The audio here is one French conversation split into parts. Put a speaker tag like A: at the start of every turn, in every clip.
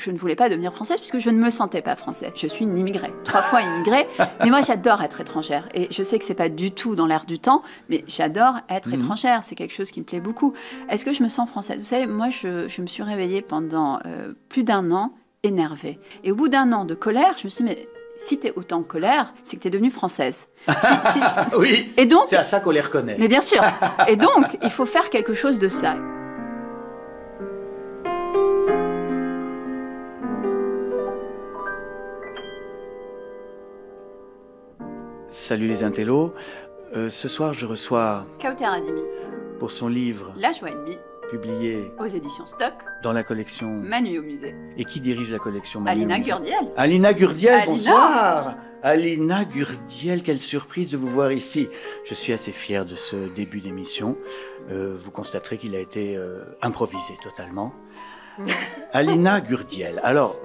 A: je ne voulais pas devenir française puisque je ne me sentais pas française. Je suis une immigrée, 3 fois immigrée, mais moi j'adore être étrangère. Et je sais que c'est pas du tout dans l'air du temps, mais j'adore être étrangère, c'est quelque chose qui me plaît beaucoup. Est-ce que je me sens française? Vous savez, moi je me suis réveillée pendant plus d'1 an énervée. Et au bout d'1 an de colère, je me suis dit, mais si t'es autant en colère, c'est que t'es devenue française.
B: Oui,
A: et donc,
B: c'est à ça qu'on les reconnaît.
A: Mais bien sûr. Et donc, il faut faire quelque chose de ça.
B: Salut les intellos. Ce soir, je reçois...
A: Kauter Adimi.
B: Pour son livre...
A: La joie et demie.
B: Publié...
A: Aux éditions Stock.
B: Dans la collection...
A: Ma nuit au musée.
B: Et qui dirige la collection Ma nuit au musée?
A: Alina Gurdiel.
B: Alina Gurdiel,
A: Alina.
B: Bonsoir. Alina Gurdiel, quelle surprise de vous voir ici. Je suis assez fier de ce début d'émission. Vous constaterez qu'il a été improvisé totalement. Alina Gurdiel. Alors,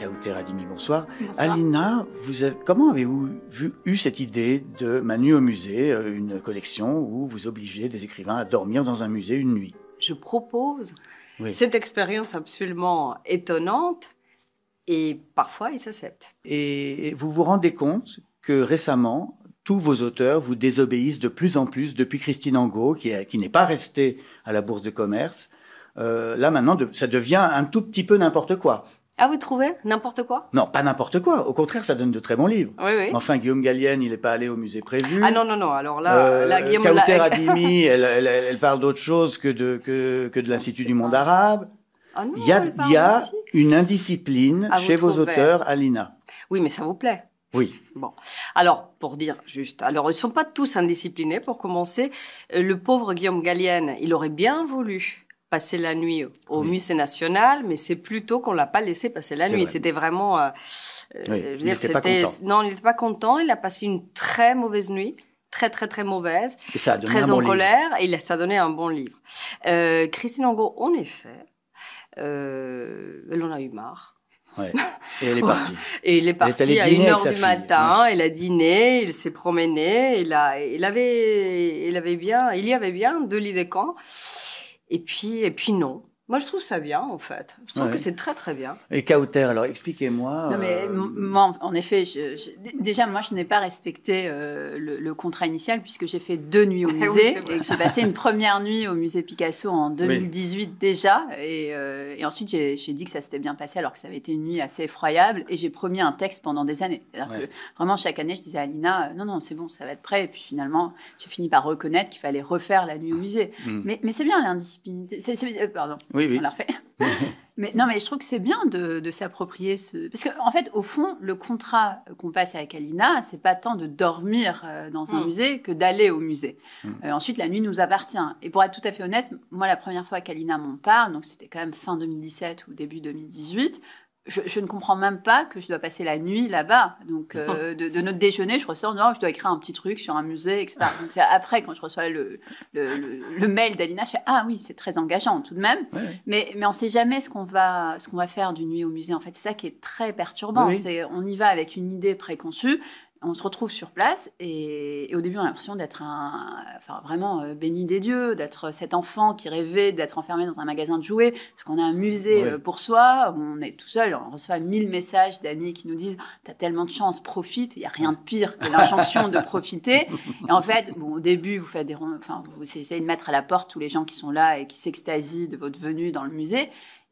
B: Kauter Adimi, bonsoir.
A: Bonsoir.
B: Alina, comment avez-vous eu cette idée de Ma nuit au musée, une collection où vous obligez des écrivains à dormir dans un musée une nuit?
C: Je propose cette expérience absolument étonnante et parfois ils s'acceptent.
B: Et vous vous rendez compte que récemment, tous vos auteurs vous désobéissent de plus en plus depuis Christine Angot, qui n'est pas restée à la Bourse de commerce. Là maintenant, ça devient un tout petit peu n'importe quoi.
C: Ah, vous trouvez n'importe quoi?
B: Non, pas n'importe quoi. Au contraire, ça donne de très bons livres.
C: Oui, oui.
B: Enfin, Guillaume Gallienne, il n'est pas allé au musée prévu.
C: Ah non, non, non. Alors là, Guillaume...
B: Kauter Adimi, elle parle d'autre chose que de l'Institut du monde arabe.
C: Ah non,
B: Il y a une indiscipline chez vos auteurs, Alina.
C: Oui, mais ça vous plaît?
B: Oui.
C: Bon. Alors, pour dire juste, alors ils ne sont pas tous indisciplinés, pour commencer. Le pauvre Guillaume Gallienne, il aurait bien voulu passer la nuit au Musée national, mais c'est plutôt qu'on l'a pas laissé passer la nuit.
B: Vrai.
C: C'était vraiment...
B: il n'était pas content.
C: Non, il n'était pas content. Il a passé une très mauvaise nuit. Très, très, très mauvaise.
B: Et ça a donné
C: très
B: un
C: en
B: bon
C: colère. Et ça a donné un bon livre. Christine Angot, en effet, elle en a eu marre.
B: Ouais. Et elle est partie.
C: Et il est parti à 1h du matin. Ouais. Il a dîné, il s'est promené. Il y avait bien 2 lits de camp. Et puis non. Moi, je trouve ça bien, en fait. Je trouve que c'est très, très bien.
B: Et Kauter, alors expliquez-moi.
A: Non, mais moi, en effet, déjà, moi, je n'ai pas respecté le contrat initial puisque j'ai fait 2 nuits au musée. Et que j'ai passé une première nuit au musée Picasso en 2018 déjà. Et ensuite, j'ai dit que ça s'était bien passé alors que ça avait été une nuit assez effroyable. Et j'ai promis un texte pendant des années. Alors que vraiment, chaque année, je disais à Alina, non, c'est bon, ça va être prêt. Et puis finalement, j'ai fini par reconnaître qu'il fallait refaire la nuit au musée. Mais c'est bien l'indiscipline. Pardon.
B: Oui.
A: On l'a refait. Mais je trouve que c'est bien de s'approprier ce... Parce qu'en fait, au fond, le contrat qu'on passe avec Alina, c'est pas tant de dormir dans un musée que d'aller au musée. Ensuite, la nuit nous appartient. Et pour être tout à fait honnête, moi, la première fois qu'Alina m'en parle, donc c'était quand même fin 2017 ou début 2018, je ne comprends même pas que je dois passer la nuit là-bas. Donc, de notre déjeuner, je ressors, non, je dois écrire un petit truc sur un musée, etc. Donc, c'est après, quand je reçois le mail d'Alina, je fais, ah oui, c'est très engageant tout de même. Ouais. Mais on ne sait jamais ce qu'on va faire d'une nuit au musée. En fait, c'est ça qui est très perturbant. Oui. On y va avec une idée préconçue. On se retrouve sur place et au début, on a l'impression d'être vraiment béni des dieux, d'être cet enfant qui rêvait d'être enfermé dans un magasin de jouets, parce qu'on a un musée pour soi, on est tout seul, on reçoit 1000 messages d'amis qui nous disent « T'as tellement de chance, profite », il n'y a rien de pire que l'injonction de profiter. Et en fait, au début, vous essayez de mettre à la porte tous les gens qui sont là et qui s'extasient de votre venue dans le musée.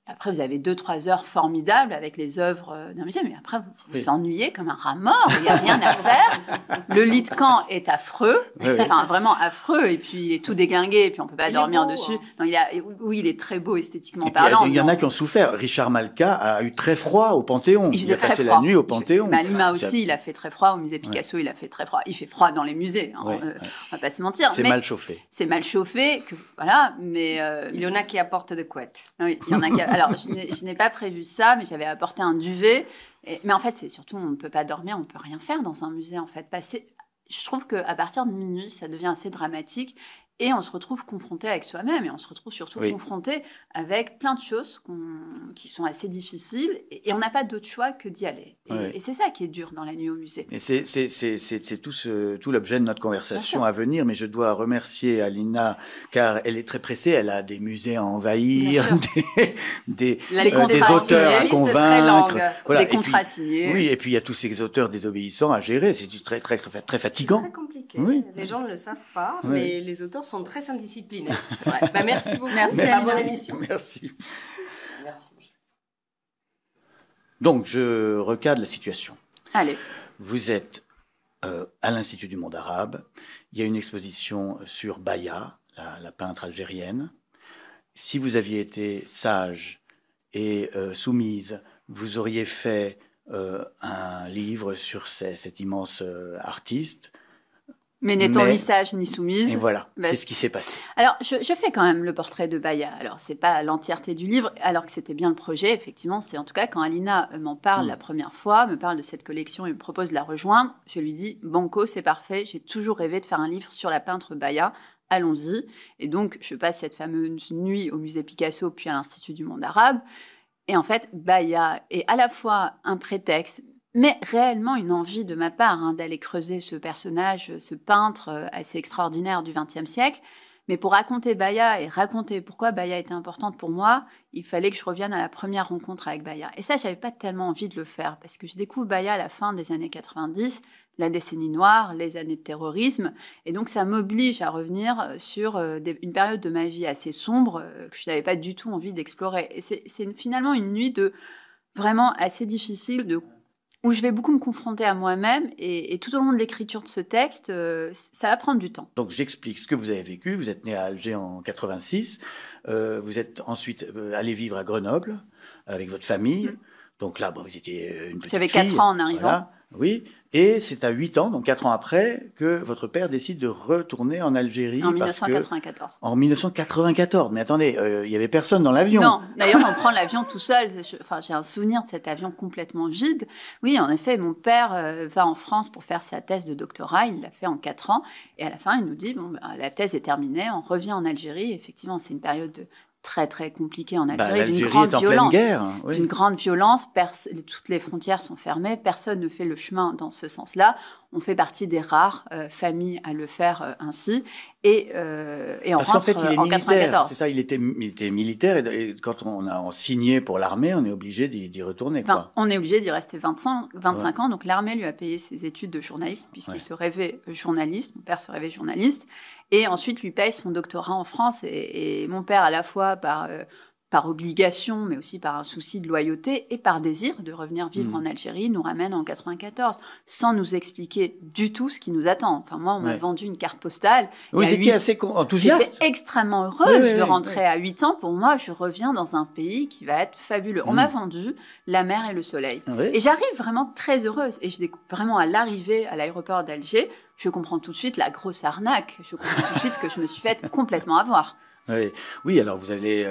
A: Après, vous avez 2-3 heures formidables avec les œuvres d'un musée, mais après, vous vous ennuyez comme un rat mort, il n'y a rien à faire. Le lit de camp est affreux, vraiment affreux, et puis il est tout déglingué, et puis on ne peut pas dormir dessus. Non, il est très beau esthétiquement parlant.
B: Il y en a qui ont souffert. Richard Malka a eu très froid au Panthéon.
A: Il
B: a passé la nuit au Panthéon.
A: Lima aussi, il a fait très froid. Au musée Picasso, il a fait très froid. Il fait froid dans les musées, on ne va pas se mentir.
B: C'est mal chauffé.
A: C'est mal chauffé, voilà, mais...
C: Il y en a qui apportent des couettes.
A: Oui, il y en a qui... Alors, je n'ai pas prévu ça, mais j'avais apporté un duvet. Mais en fait, c'est surtout, on ne peut pas dormir, on ne peut rien faire dans un musée, en fait. Je trouve qu'à partir de minuit, ça devient assez dramatique. Et on se retrouve confronté avec soi-même et on se retrouve surtout confronté avec plein de choses qui sont assez difficiles et on n'a pas d'autre choix que d'y aller. Et c'est ça qui est dur dans la nuit au musée.
B: Et c'est tout l'objet de notre conversation à venir, mais je dois remercier Alina car elle est très pressée, elle a des musées à envahir, des auteurs à convaincre.
A: Voilà. Des contrats signés.
B: Oui, et puis il y a tous ces auteurs désobéissants à gérer, c'est très fatigant.
C: C'est très compliqué, les gens ne le savent pas, mais les auteurs sont très indisciplinés. Merci beaucoup.
A: Merci à
C: bonne émission.
B: Merci. Donc, je recadre la situation.
A: Allez.
B: Vous êtes à l'Institut du monde arabe. Il y a une exposition sur Baya, la peintre algérienne. Si vous aviez été sage et soumise, vous auriez fait un livre sur cet immense artiste.
A: Mais n'étant ni sage ni soumise.
B: Et voilà. Qu'est-ce qui s'est passé?
A: Alors, je fais quand même le portrait de Baya. Alors, c'est pas l'entièreté du livre, alors que c'était bien le projet. Effectivement, c'est en tout cas quand Alina m'en parle la première fois, me parle de cette collection et me propose de la rejoindre, je lui dis banco, c'est parfait. J'ai toujours rêvé de faire un livre sur la peintre Baya. Allons-y. Et donc, je passe cette fameuse nuit au musée Picasso, puis à l'Institut du monde arabe. Et en fait, Baya est à la fois un prétexte, mais réellement une envie de ma part d'aller creuser ce personnage, ce peintre assez extraordinaire du XXe siècle. Mais pour raconter Baya et raconter pourquoi Baya était importante pour moi, il fallait que je revienne à la première rencontre avec Baya. Et ça, j'avais pas tellement envie de le faire parce que je découvre Baya à la fin des années 90, la décennie noire, les années de terrorisme. Et donc, ça m'oblige à revenir sur une période de ma vie assez sombre que je n'avais pas du tout envie d'explorer. Et c'est finalement une nuit vraiment assez difficile où je vais beaucoup me confronter à moi-même et tout au long de l'écriture de ce texte, ça va prendre du temps.
B: Donc j'explique ce que vous avez vécu. Vous êtes né à Alger en 86. Vous êtes ensuite allé vivre à Grenoble avec votre famille. Donc là, vous étiez une petite fille.
A: J'avais 4 ans en arrivant.
B: Voilà. Oui, et c'est à 8 ans, donc 4 ans après, que votre père décide de retourner en Algérie.
A: En 1994.
B: En 1994, mais attendez, il n'y avait personne dans l'avion.
A: Non, d'ailleurs on prend l'avion tout seul. J'ai un souvenir de cet avion complètement vide. Oui, en effet, mon père va en France pour faire sa thèse de doctorat, il l'a fait en 4 ans, et à la fin il nous dit, la thèse est terminée, on revient en Algérie. Effectivement, c'est une période très très compliqué en Algérie, d'une grande violence.
B: Guerre,
A: d'une grande violence, toutes les frontières sont fermées, personne ne fait le chemin dans ce sens-là. On fait partie des rares familles à le faire ainsi. Et on
B: Parce qu'en fait, il est
A: en
B: militaire.
A: 94.
B: C'est ça, il était signé et quand on a signé pour l'armée, on est obligé d'y retourner.
A: Enfin, on est obligé d'y rester 25 ans. Donc l'armée lui a payé ses études de journaliste puisqu'il se rêvait journaliste. Mon père se rêvait journaliste. Et ensuite lui paye son doctorat en France. Et mon père, à la fois par obligation, mais aussi par un souci de loyauté et par désir de revenir vivre en Algérie, nous ramène en 94, sans nous expliquer du tout ce qui nous attend. Enfin, moi, on m'a vendu une carte postale.
B: Oui, c'était assez enthousiaste.
A: J'étais extrêmement heureuse de rentrer à 8 ans. Pour moi, je reviens dans un pays qui va être fabuleux. On m'a vendu la mer et le soleil. Et j'arrive vraiment très heureuse. Et je découvre vraiment à l'arrivée à l'aéroport d'Alger, je comprends tout de suite la grosse arnaque. Je comprends tout de suite que je me suis faite complètement avoir.
B: Oui, alors vous allez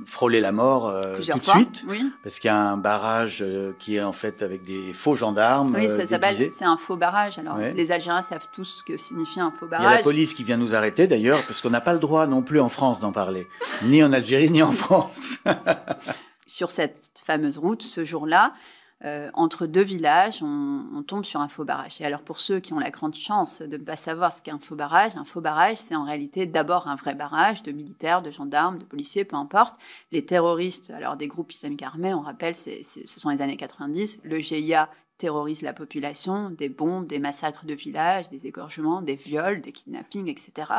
B: frôler la mort tout de suite, parce qu'il y a un barrage qui est en fait avec des faux gendarmes.
A: Oui, ça s'appelle, c'est un faux barrage. Alors les Algériens savent tous ce que signifie un faux barrage.
B: Il y a la police qui vient nous arrêter d'ailleurs, parce qu'on n'a pas le droit non plus en France d'en parler, ni en Algérie ni en France.
A: Sur cette fameuse route, ce jour-là, entre deux villages, on tombe sur un faux barrage. Et alors pour ceux qui ont la grande chance de ne pas savoir ce qu'est un faux barrage, c'est en réalité d'abord un vrai barrage de militaires, de gendarmes, de policiers, peu importe. Les terroristes, alors des groupes islamiques armés, on rappelle, ce sont les années 90, le GIA terrorise la population, des bombes, des massacres de villages, des égorgements, des viols, des kidnappings, etc.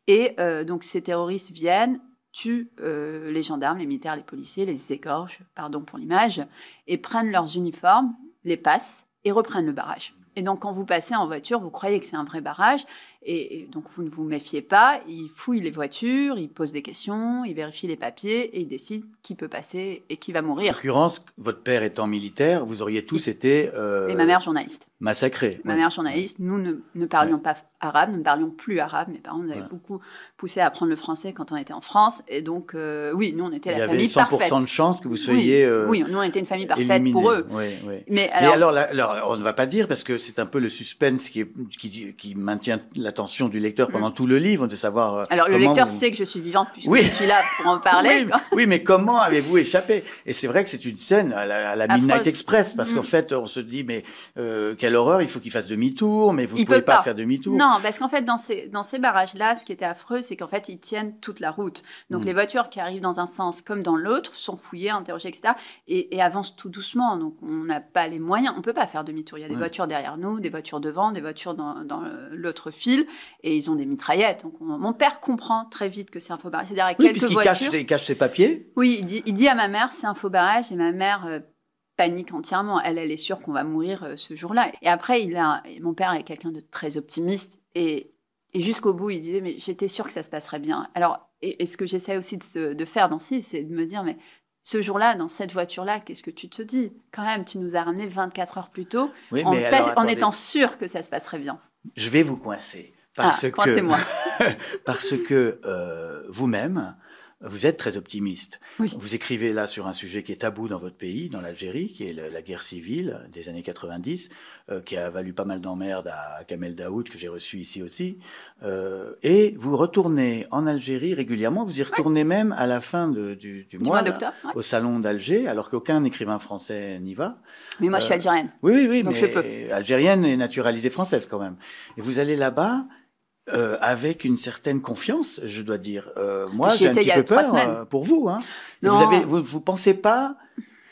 A: Et donc ces terroristes viennent, tuent les gendarmes, les militaires, les policiers, les égorgent, pardon pour l'image, et prennent leurs uniformes, les passent et reprennent le barrage. Et donc, quand vous passez en voiture, vous croyez que c'est un vrai barrage, et donc vous ne vous méfiez pas, ils fouillent les voitures, ils posent des questions, ils vérifient les papiers, et ils décident qui peut passer et qui va mourir.
B: En l'occurrence, votre père étant militaire, vous auriez tous été...
A: Et ma mère journaliste.
B: Massacrés.
A: Ma mère journaliste, nous ne parlions pas arabe, nous ne parlions plus arabe. Mes parents nous avaient beaucoup poussé à apprendre le français quand on était en France. Et donc, oui, nous, on était la famille parfaite.
B: Il y avait 100% de chance que vous soyez
A: oui, nous, on était une famille parfaite
B: éliminé.
A: pour eux.
B: Mais alors, on ne va pas dire, parce que c'est un peu le suspense qui maintient la l'attention du lecteur pendant tout le livre, de savoir...
A: Alors, le lecteur sait que je suis vivante, puisque je suis là pour en parler.
B: Oui, mais comment avez-vous échappé? Et c'est vrai que c'est une scène à la Midnight Express, parce qu'en fait, on se dit, mais quelle horreur, il faut qu'il fasse demi-tour, mais vous ne pouvez pas faire demi-tour.
A: Non, parce qu'en fait, dans ces barrages-là, ce qui était affreux, c'est qu'en fait, ils tiennent toute la route. Donc, les voitures qui arrivent dans un sens comme dans l'autre sont fouillées, interrogées, etc., et avancent tout doucement. Donc, on n'a pas les moyens. On ne peut pas faire demi-tour. Il y a des voitures derrière nous, des voitures devant, des voitures dans l'autre fil, et ils ont des mitraillettes. Donc, mon père comprend très vite que c'est un faux barrage. C'est-à-dire, quelques voitures...
B: Il cache ses papiers.
A: Oui, il dit à ma mère, c'est un faux barrage, et ma mère... panique entièrement. Elle est sûre qu'on va mourir ce jour-là. Et après, mon père est quelqu'un de très optimiste. Et jusqu'au bout, il disait, mais j'étais sûre que ça se passerait bien. Alors, et ce que j'essaie aussi de faire dans ce livre, c'est de me dire, mais ce jour-là, dans cette voiture-là, qu'est-ce que tu te dis? Quand même, tu nous as ramenés 24 heures plus tôt,
B: oui,
A: en étant sûr que ça se passerait bien.
B: Je vais vous coincer.
A: Coincez-moi.
B: Parce que vous-même... Vous êtes très optimiste.
A: Oui.
B: Vous écrivez là sur un sujet qui est tabou dans votre pays, dans l'Algérie, qui est la guerre civile des années 90, qui a valu pas mal d'emmerdes à Kamel Daoud, que j'ai reçu ici aussi. Et vous retournez en Algérie régulièrement. Vous y retournez même à la fin du mois
A: d'octobre,
B: au salon d'Alger, alors qu'aucun écrivain français n'y va.
A: Mais moi, je suis algérienne.
B: Oui,
A: donc
B: mais
A: je peux.
B: Algérienne et naturalisée française quand même. Et vous allez là-bas... avec une certaine confiance, je dois dire. Moi, j'ai un petit peu peur pour vous. Hein. Vous pensez pas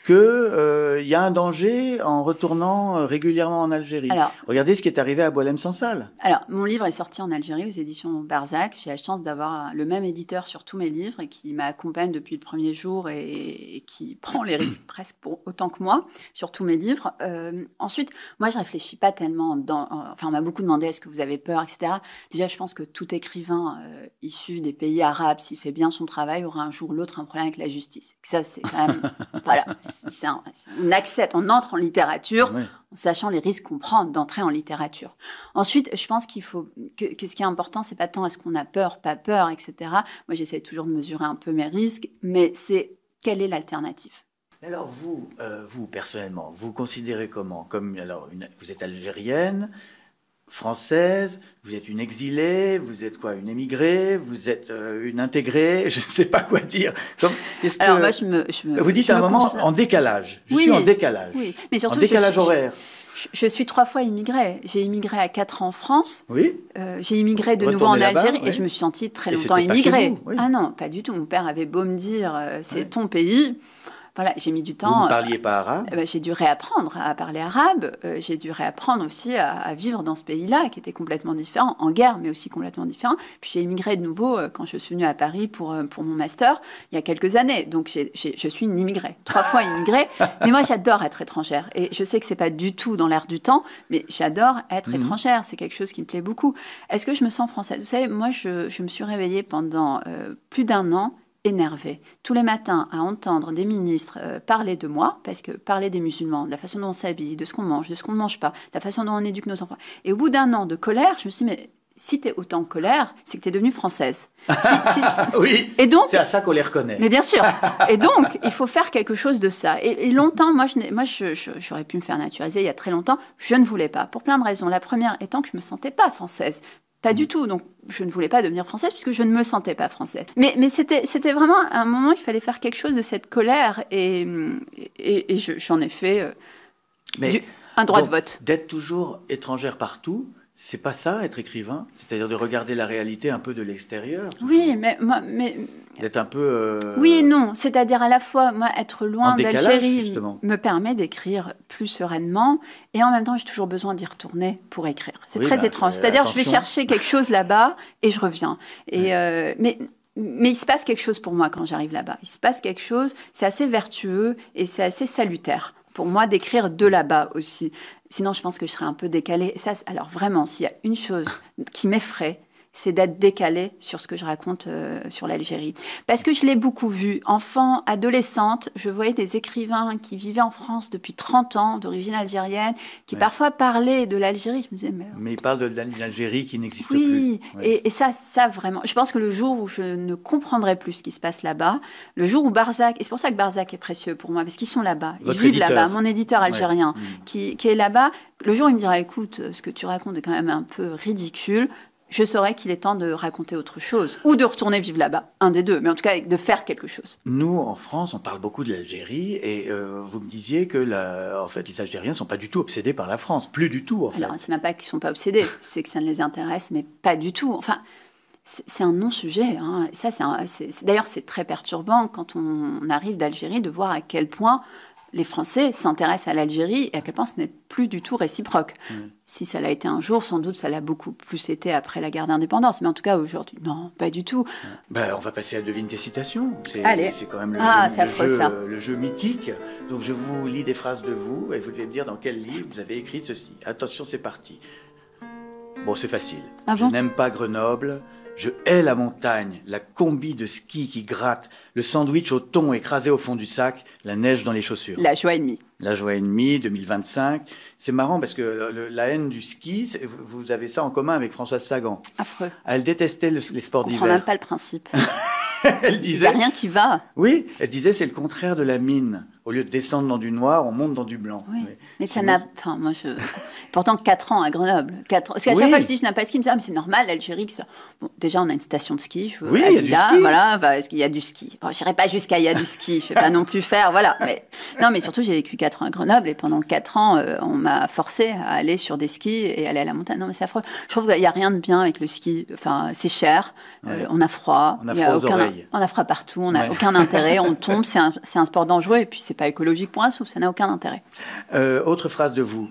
B: qu'il y a un danger en retournant régulièrement en Algérie? Regardez ce qui est arrivé à Boualem Sansal.
A: Alors, mon livre est sorti en Algérie aux éditions Barzac. J'ai la chance d'avoir le même éditeur sur tous mes livres et qui m'accompagne depuis le premier jour et qui prend les risques presque autant que moi sur tous mes livres. Ensuite, moi, je réfléchis pas tellement. On m'a beaucoup demandé est-ce que vous avez peur, etc. Déjà, je pense que tout écrivain issu des pays arabes, s'il fait bien son travail, aura un jour ou l'autre un problème avec la justice. Ça, c'est quand même... voilà. On accepte, on entre en littérature en sachant les risques qu'on prend d'entrer en littérature. Ensuite, je pense qu'il faut que ce qui est important, c'est pas tant est-ce qu'on a peur, pas peur, etc. Moi, j'essaie toujours de mesurer un peu mes risques, mais c'est quelle est l'alternative.
B: Alors vous personnellement, vous considérez comment? Vous êtes algérienne, française, vous êtes une exilée, vous êtes quoi, une émigrée, vous êtes une intégrée, je ne sais pas quoi dire.
A: Alors moi,
B: vous dites à un moment en décalage. Je suis en décalage.
A: Oui, mais surtout
B: en décalage horaire.
A: Je suis 3 fois immigrée. J'ai immigré à 4 ans en France.
B: Oui.
A: J'ai immigré de nouveau en Algérie et je me suis sentie très longtemps immigrée. Ah non, pas du tout. Mon père avait beau me dire c'est ton pays. Voilà, j'ai mis du temps.
B: Vous ne parliez pas arabe?
A: J'ai dû réapprendre à parler arabe. J'ai dû réapprendre aussi à vivre dans ce pays-là, qui était complètement différent, en guerre, mais aussi complètement différent. Puis j'ai immigré de nouveau quand je suis venue à Paris pour mon master, il y a quelques années. Donc je suis une immigrée, 3 fois immigrée. Mais moi, j'adore être étrangère. Et je sais que ce n'est pas du tout dans l'air du temps, mais j'adore être étrangère. C'est quelque chose qui me plaît beaucoup. Est-ce que je me sens française? Vous savez, moi, je me suis réveillée pendant plus d'1 an énervée. Tous les matins, à entendre des ministres parler de moi, parce que parler des musulmans, de la façon dont on s'habille, de ce qu'on mange, de ce qu'on ne mange pas, de la façon dont on éduque nos enfants. Et au bout d'1 an de colère, je me suis dit, mais si tu es autant en colère, c'est que tu es devenue française.
B: Oui,
A: et donc,
B: c'est à ça qu'on les reconnaît.
A: Mais bien sûr. Et donc, il faut faire quelque chose de ça. Et longtemps, j'aurais pu me faire naturaliser il y a très longtemps. Je ne voulais pas, pour plein de raisons. La première étant que je ne me sentais pas française. Pas du tout. Donc, je ne voulais pas devenir française puisque je ne me sentais pas française. Mais c'était vraiment un moment, il fallait faire quelque chose de cette colère et j'en ai fait un droit de vote.
B: D'être toujours étrangère partout, c'est pas ça, être écrivain? C'est-à-dire de regarder la réalité un peu de l'extérieur?
A: Oui, mais
B: d'être un peu...
A: Oui et non. C'est-à-dire à la fois, moi, être loin d'Algérie me permet d'écrire plus sereinement et en même temps, j'ai toujours besoin d'y retourner pour écrire. C'est très étrange. C'est-à-dire, je vais chercher quelque chose là-bas et je reviens. Et, mais il se passe quelque chose pour moi quand j'arrive là-bas. Il se passe quelque chose, c'est assez vertueux et c'est assez salutaire pour moi d'écrire de là-bas aussi. Sinon, je pense que je serais un peu décalée. Ça, alors vraiment, s'il y a une chose qui m'effraie, c'est d'être décalée sur ce que je raconte sur l'Algérie. Parce que je l'ai beaucoup vu. Enfant, adolescente, je voyais des écrivains qui vivaient en France depuis 30 ans, d'origine algérienne, qui parfois parlaient de l'Algérie. Je me disais,
B: mais ils parlent d'une Algérie qui n'existe
A: plus.
B: Oui,
A: et ça vraiment... Je pense que le jour où je ne comprendrai plus ce qui se passe là-bas, le jour où Barzac... Et c'est pour ça que Barzac est précieux pour moi, parce qu'ils sont là-bas. Ils vivent là-bas. Mon éditeur algérien qui est là-bas, le jour où il me dira, écoute, ce que tu racontes est quand même un peu ridicule, je saurais qu'il est temps de raconter autre chose, ou de retourner vivre là-bas, un des deux, mais en tout cas de faire quelque chose.
B: Nous, en France, on parle beaucoup de l'Algérie, et vous me disiez que en fait, les Algériens ne sont pas du tout obsédés par la France, plus du tout en fait.
A: Alors, c'est même pas qu'ils ne sont pas obsédés, c'est que ça ne les intéresse, mais pas du tout. Enfin, c'est un non-sujet. Hein. Ça, d'ailleurs, c'est très perturbant quand on arrive d'Algérie de voir à quel point les Français s'intéressent à l'Algérie et à quel point ce n'est plus du tout réciproque. Si ça l'a été un jour, sans doute ça l'a beaucoup plus été après la guerre d'indépendance. Mais en tout cas, aujourd'hui, non, pas du tout.
B: On va passer à Devine tes citations.
A: Allez.
B: C'est quand même le jeu mythique. Donc je vous lis des phrases de vous et vous devez me dire dans quel livre vous avez écrit ceci. Attention, c'est parti. Bon, c'est facile. Je n'aime pas Grenoble. Je hais la montagne, la combi de ski qui gratte, le sandwich au thon écrasé au fond du sac, la neige dans les chaussures.
A: La joie et demie.
B: La joie et demie, 2025. C'est marrant parce que la haine du ski, vous avez ça en commun avec Françoise Sagan.
A: Affreux.
B: Elle détestait les sports d'hiver.
A: On ne comprend même pas le principe.
B: Elle disait...
A: Il n'y a rien qui va.
B: Oui, elle disait c'est le contraire de la mine. Au lieu de descendre dans du noir, on monte dans du blanc.
A: Oui. Mais ça n'a... Enfin, moi, Pourtant, 4 ans à Grenoble. 4 ans. Parce qu'à chaque fois que je dis je n'aime pas le ski, je me dis mais c'est normal, l'Algérie. Ça... Bon, déjà, on a une station de ski.
B: Oui, il y a du ski.
A: Voilà, parce qu'il y a du ski. Bon, je n'irai pas jusqu'à il y a du ski. Je ne vais pas non plus faire. Voilà. Mais surtout, j'ai vécu 4 ans à Grenoble et pendant 4 ans, on m'a forcé à aller sur des skis et aller à la montagne. Non, mais c'est affreux. Je trouve qu'il n'y a rien de bien avec le ski. Enfin, c'est cher. On a froid.
B: On a froid aux oreilles.
A: On a froid partout. On n'a aucun intérêt. On tombe. C'est un sport dangereux et puis c'est pas écologique pour un souffle. Ça n'a aucun intérêt.
B: Autre phrase de vous.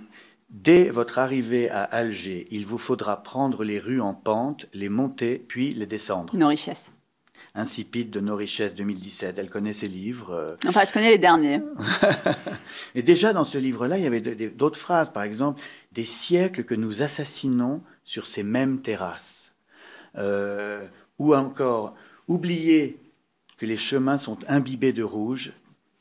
B: Dès votre arrivée à Alger, il vous faudra prendre les rues en pente, les monter, puis les descendre.
A: Nos richesses.
B: Insipide de Nos richesses 2017. Elle connaît ses livres.
A: Enfin, je connais les derniers.
B: Et déjà, dans ce livre-là, il y avait d'autres phrases. Par exemple, des siècles que nous assassinons sur ces mêmes terrasses. Ou encore, oubliez que les chemins sont imbibés de rouge,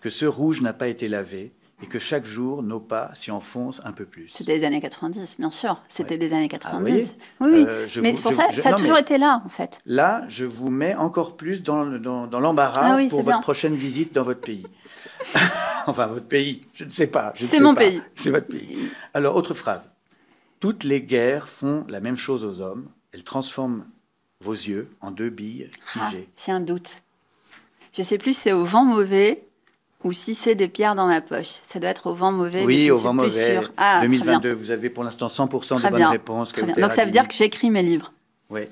B: que ce rouge n'a pas été lavé, et que chaque jour, nos pas s'y enfoncent un peu plus.
A: C'était des années 90, bien sûr. C'était des années 90.
B: Ah,
A: oui. Mais c'est pour ça, ça a toujours été là, en fait.
B: Là, je vous mets encore plus dans l'embarras pour votre prochaine visite dans votre pays. Enfin, votre pays, je ne sais pas.
A: C'est mon pays.
B: C'est votre pays. Alors, autre phrase. Toutes les guerres font la même chose aux hommes. Elles transforment vos yeux en 2 billes figées.
A: J'ai un doute. Je ne sais plus si c'est au vent mauvais ou si c'est des pierres dans ma poche. Ça doit être au vent mauvais.
B: Oui, au vent mauvais.
A: Sûre. Ah,
B: 2022, vous avez pour l'instant 100% de bonnes réponses.
A: Donc ça veut dire que j'écris mes livres.
B: Oui,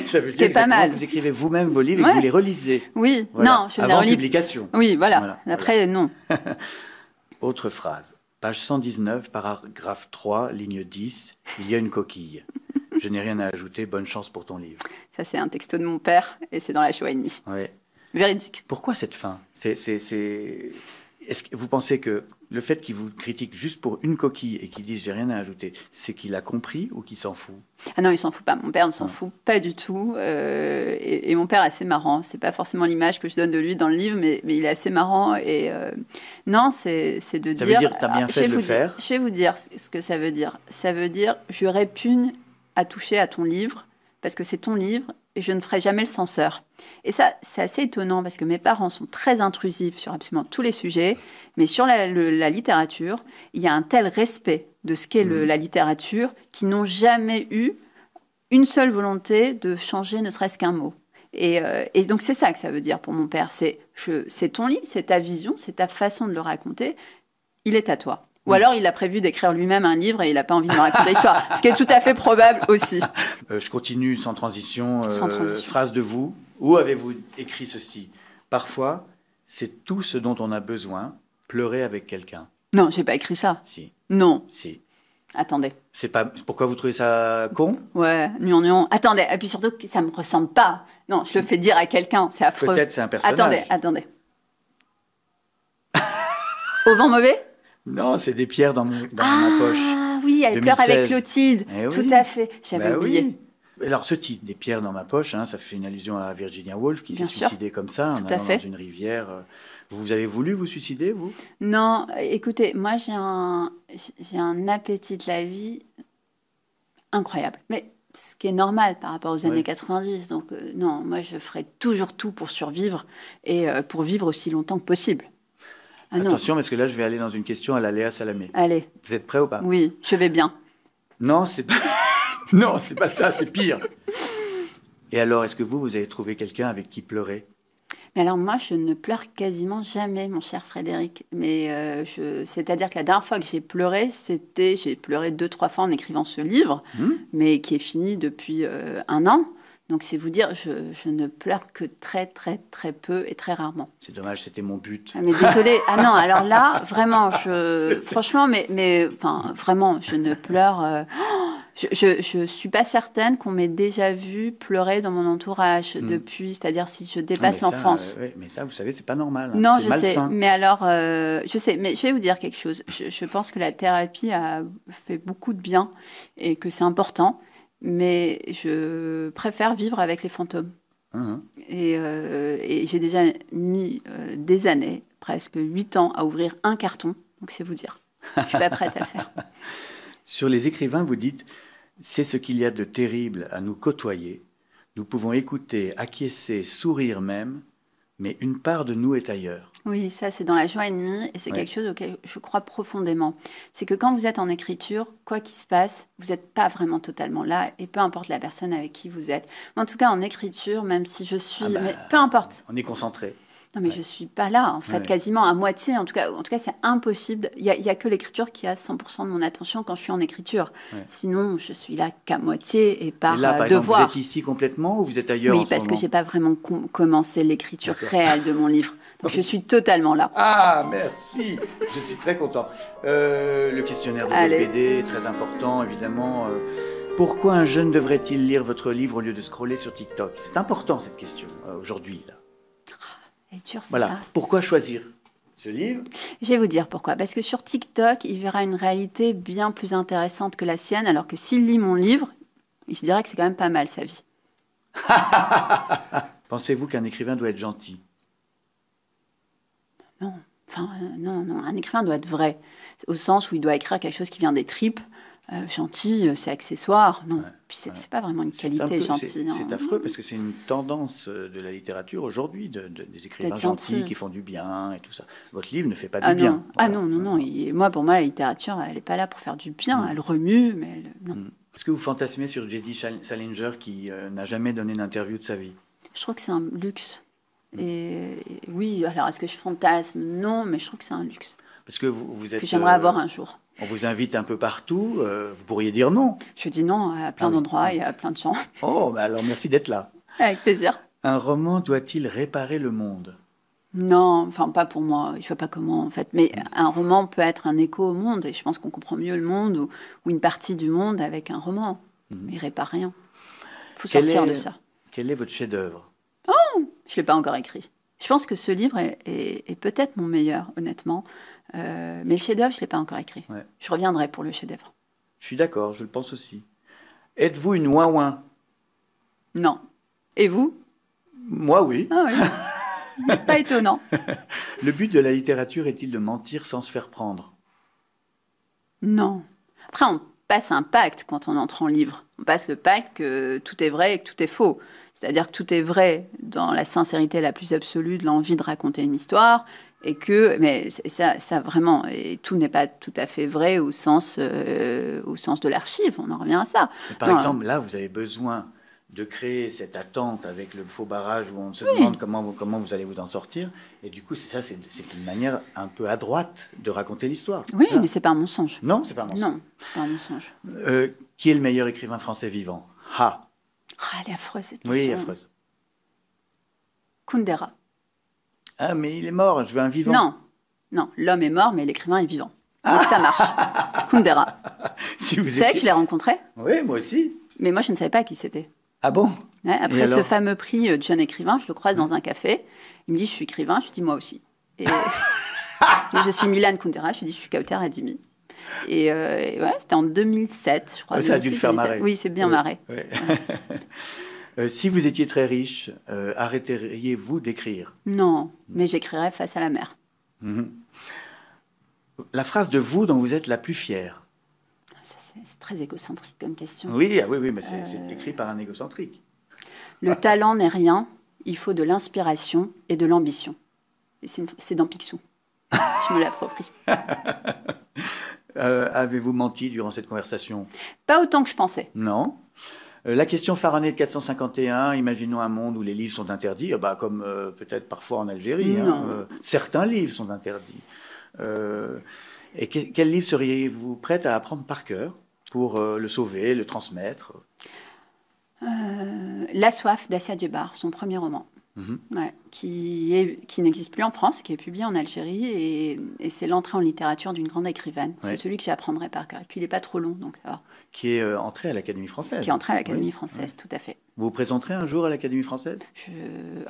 B: ça veut dire que vous écrivez vous-même vos livres et que vous les relisez.
A: Oui,
B: voilà.
A: Non, je ne les relis.
B: Avant publication.
A: Oui, voilà. Après, non.
B: Autre phrase. Page 119, paragraphe 3, ligne 10. Il y a une coquille. Je n'ai rien à ajouter. Bonne chance pour ton livre.
A: Ça, c'est un texto de mon père et c'est dans La Shoah et demie.
B: Oui.
A: Véridique.
B: Pourquoi cette fin ? Est-ce que vous pensez que le fait qu'il vous critique juste pour une coquille et qu'il dise j'ai rien à ajouter, c'est qu'il a compris ou qu'il s'en fout ?
A: Ah non, il s'en fout pas. Mon père ne s'en fout pas du tout. Et mon père est assez marrant. C'est pas forcément l'image que je donne de lui dans le livre, mais il est assez marrant. Et non, c'est de dire.
B: Ça veut dire que tu as bien fait de le faire.
A: Je vais vous dire ce que ça veut dire. Ça veut dire je répugne à toucher à ton livre parce que c'est ton livre. Et je ne ferai jamais le censeur. Et ça, c'est assez étonnant parce que mes parents sont très intrusifs sur absolument tous les sujets, mais sur la littérature, il y a un tel respect de ce qu'est la littérature qu'ils n'ont jamais eu une seule volonté de changer ne serait-ce qu'un mot. Et donc c'est ça que ça veut dire pour mon père. C'est ton livre, c'est ta vision, c'est ta façon de le raconter, il est à toi. Ou alors, il a prévu d'écrire lui-même un livre et il n'a pas envie de me raconter l'histoire. Ce qui est tout à fait probable aussi.
B: Je continue sans transition. Phrase de vous. Où avez-vous écrit ceci ? Parfois, c'est tout ce dont on a besoin, pleurer avec quelqu'un.
A: Non, j'ai pas écrit ça.
B: Si.
A: Non.
B: Si.
A: Attendez.
B: C'est pas... Pourquoi vous trouvez ça con ?
A: Ouais, nuon. Attendez. Et puis surtout, ça me ressemble pas. Non, je le fais dire à quelqu'un. C'est affreux.
B: Peut-être c'est un personnage.
A: Attendez. Au vent mauvais ?
B: Non, c'est des pierres dans ma poche.
A: Ah oui, elle
B: 2016.
A: pleure avec Clotilde. Tout à fait. J'avais oublié.
B: Oui. Alors, ce titre, des pierres dans ma poche, ça fait une allusion à Virginia Woolf qui s'est suicidée comme ça, en allant dans une rivière. Vous avez voulu vous suicider, vous ?
A: Non, écoutez, moi j'ai un appétit de la vie incroyable. Mais ce qui est normal par rapport aux années 90. Donc non, moi je ferai toujours tout pour survivre et pour vivre aussi longtemps que possible.
B: Attention, parce que là, je vais aller dans une question à la Léa Salamé.
A: Allez.
B: Vous êtes prêts ou pas ?
A: Oui, je vais bien.
B: Non, c'est pas... Non, c'est pas ça, c'est pire. Et alors, est-ce que vous avez trouvé quelqu'un avec qui pleurer?
A: Mais alors moi, je ne pleure quasiment jamais, mon cher Frédéric. Mais c'est-à-dire que la dernière fois que j'ai pleuré, j'ai pleuré 2-3 fois en écrivant ce livre, mais qui est fini depuis 1 an. Donc c'est vous dire, je ne pleure que très, très, très peu et très rarement.
B: C'est dommage, c'était mon but.
A: Ah, mais désolé. Ah non, alors là, vraiment, franchement, enfin, vraiment, je ne pleure... Je suis pas certaine qu'on m'ait déjà vu pleurer dans mon entourage depuis, c'est-à-dire si je dépasse l'enfance.
B: Mais ça, vous savez, c'est pas normal.
A: Non,
B: c'est
A: je
B: malsain.
A: sais. Mais alors, je sais. Mais je vais vous dire quelque chose. Je pense que la thérapie a fait beaucoup de bien et que c'est important. Mais je préfère vivre avec les fantômes. Et j'ai déjà mis des années, presque 8 ans, à ouvrir un carton. Donc c'est vous dire. Je suis pas prête à le faire.
B: Sur les écrivains, vous dites... C'est ce qu'il y a de terrible à nous côtoyer. Nous pouvons écouter, acquiescer, sourire même, mais une part de nous est ailleurs.
A: Oui, ça c'est dans La joie et nuit, et c'est quelque chose auquel je crois profondément. C'est que quand vous êtes en écriture, quoi qu'il se passe, vous n'êtes pas vraiment totalement là, et peu importe la personne avec qui vous êtes. Mais en tout cas, en écriture, même si je suis... mais peu importe.
B: On est concentré.
A: Non, mais je ne suis pas là, en fait, quasiment à moitié. En tout cas c'est impossible. Il y a que l'écriture qui a 100% de mon attention quand je suis en écriture. Sinon, je suis là qu'à moitié et par devoir.
B: Exemple, vous êtes ici complètement ou vous êtes ailleurs en ce moment?
A: Oui, parce que je n'ai pas vraiment commencé l'écriture réelle de mon livre. Donc, je suis totalement là.
B: Ah, merci. Je suis très content. Le questionnaire de BD, très important, évidemment. Pourquoi un jeune devrait-il lire votre livre au lieu de scroller sur TikTok? C'est important, cette question, aujourd'hui, là. Voilà. Pourquoi choisir ce livre?
A: Je vais vous dire pourquoi. Parce que sur TikTok, il verra une réalité bien plus intéressante que la sienne, alors que s'il lit mon livre, il se dirait que c'est quand même pas mal sa vie.
B: Pensez-vous qu'un écrivain doit être gentil?
A: Non. Enfin, non. Un écrivain doit être vrai. Au sens où il doit écrire quelque chose qui vient des tripes. Gentil, c'est accessoire. Non, puis c'est pas vraiment une qualité, gentil.
B: C'est affreux parce que c'est une tendance de la littérature aujourd'hui, des écrivains gentils qui font du bien et tout ça. Votre livre ne fait pas du bien.
A: Ah non. Moi, pour moi, la littérature, elle n'est pas là pour faire du bien. Elle remue, mais non.
B: Est-ce que vous fantasmez sur J.D. Salinger qui n'a jamais donné d'interview de sa vie?
A: Je trouve que c'est un luxe. Et oui, alors est-ce que je fantasme? Non, mais je trouve que c'est un luxe.
B: Parce que vous êtes...
A: Que j'aimerais avoir un jour.
B: On vous invite un peu partout, vous pourriez dire non.
A: Je dis non à plein d'endroits et à plein de gens.
B: Oh, alors merci d'être là.
A: Avec plaisir.
B: Un roman doit-il réparer le monde?
A: Non, enfin pas pour moi, je ne vois pas comment en fait. Mais un roman peut être un écho au monde et je pense qu'on comprend mieux le monde ou une partie du monde avec un roman. Mais il répare rien. Il faut sortir de ça.
B: Quel est votre chef-d'œuvre?
A: Oh, je ne l'ai pas encore écrit. Je pense que ce livre est peut-être mon meilleur, honnêtement. Mais le chef-d'œuvre, je ne l'ai pas encore écrit. Je reviendrai pour le chef-d'œuvre.
B: Je suis d'accord, je le pense aussi. Êtes-vous une ouin-ouin?
A: Non. Et vous?
B: Moi, oui.
A: Ah oui. Pas étonnant.
B: Le but de la littérature est-il de mentir sans se faire prendre?
A: Non. Après, on passe un pacte quand on entre en livre. On passe le pacte que tout est vrai et que tout est faux. C'est-à-dire que tout est vrai dans la sincérité la plus absolue de l'envie de raconter une histoire, mais ça vraiment, et tout n'est pas tout à fait vrai au sens de l'archive. On en revient à ça.
B: Mais par exemple, là, vous avez besoin de créer cette attente avec le faux barrage où on se demande comment vous allez vous en sortir. Et du coup, c'est une manière un peu à droite de raconter l'histoire.
A: Oui, mais c'est pas un mensonge.
B: Non, c'est pas un mensonge.
A: Non, c'est pas un mensonge.
B: Qui est le meilleur écrivain français vivant?
A: Elle est affreuse, cette question.
B: Oui, affreuse.
A: Kundera.
B: Ah, mais il est mort, je veux un vivant.
A: Non, l'homme est mort, mais l'écrivain est vivant. Donc ça marche. Kundera. Vous savez que je l'ai rencontré?
B: Oui, moi aussi.
A: Mais moi, je ne savais pas qui c'était.
B: Ah bon?
A: Après ce fameux prix de jeune écrivain, je le croise dans un café. Il me dit, je suis écrivain. Je lui dis, moi aussi. Et je suis Milan Kundera. Je lui dis, je suis Kauter Adimi. Et c'était en 2007, je crois.
B: Ça a dû le faire marrer.
A: Oui, c'est bien marré.
B: Si vous étiez très riche, arrêteriez-vous d'écrire?
A: Non, mais j'écrirais face à la mer.
B: La phrase de vous dont vous êtes la plus fière?
A: C'est très égocentrique comme question.
B: Oui, mais c'est écrit par un égocentrique.
A: Le talent n'est rien, il faut de l'inspiration et de l'ambition. C'est dans Picsou. Je me l'approprie.
B: Avez-vous menti durant cette conversation?
A: Pas autant que je pensais.
B: Non. La question pharaonique de 451, imaginons un monde où les livres sont interdits, comme peut-être parfois en Algérie. Certains livres sont interdits. Et quel livre seriez-vous prête à apprendre par cœur pour le sauver, le transmettre?
A: La soif d'Assia Djebar, son premier roman. Qui n'existe plus en France, qui est publié en Algérie, et c'est l'entrée en littérature d'une grande écrivaine. C'est celui que j'apprendrai par cœur. Et puis il n'est pas trop long, donc ça va.
B: Qui est entré à l'Académie française.
A: Qui est entré à l'Académie française, tout à fait.
B: Vous vous présenterez un jour à l'Académie française?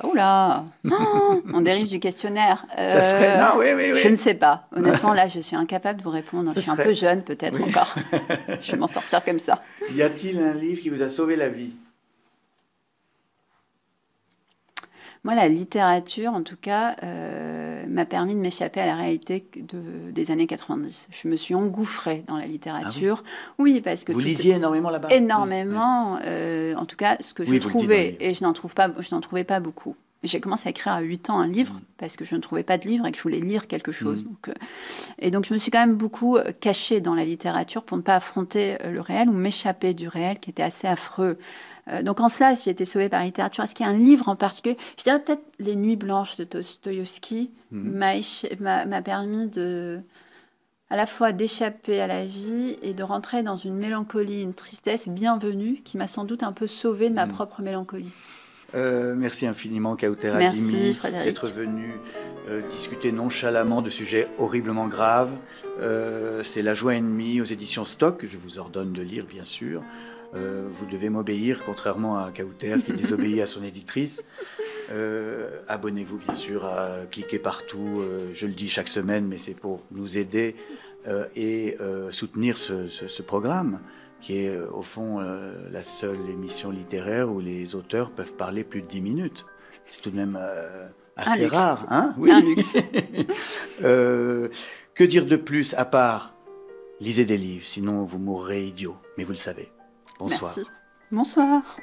A: Oh là on dérive du questionnaire.
B: Ça serait... Non, oui.
A: Je ne sais pas. Honnêtement, là, je suis incapable de vous répondre. Je suis un peu jeune, peut-être encore. Je vais m'en sortir comme ça.
B: Y a-t-il un livre qui vous a sauvé la vie?
A: Moi, la littérature, en tout cas, m'a permis de m'échapper à la réalité des années 90. Je me suis engouffrée dans la littérature. Ah oui, parce que...
B: Vous lisiez énormément là-bas?
A: Énormément. En tout cas, ce que je trouvais, et je n'en trouvais pas beaucoup. J'ai commencé à écrire à 8 ans un livre, parce que je ne trouvais pas de livre et que je voulais lire quelque chose. Donc je me suis quand même beaucoup cachée dans la littérature pour ne pas affronter le réel ou m'échapper du réel qui était assez affreux. Donc en cela, j'ai été sauvée par la littérature. Est-ce qu'il y a un livre en particulier? Je dirais peut-être Les Nuits blanches de Dostoïevski m'a permis à la fois d'échapper à la vie et de rentrer dans une mélancolie, une tristesse bienvenue qui m'a sans doute un peu sauvée de ma propre mélancolie.
B: Merci infiniment, Kauter
A: Adimi,
B: d'être venu discuter nonchalamment de sujets horriblement graves. C'est La joie ennemie aux éditions Stock, que je vous ordonne de lire, bien sûr. Vous devez m'obéir, contrairement à Kauter qui désobéit à son éditrice. Abonnez-vous, bien sûr, cliquez partout. Je le dis chaque semaine, mais c'est pour nous aider et soutenir ce programme, qui est au fond la seule émission littéraire où les auteurs peuvent parler plus de 10 minutes. C'est tout de même assez rare. Hein? Oui.
A: Un luxe.
B: Que dire de plus à part lisez des livres, sinon vous mourrez idiot. Mais vous le savez. Bonsoir.
A: Merci. Bonsoir.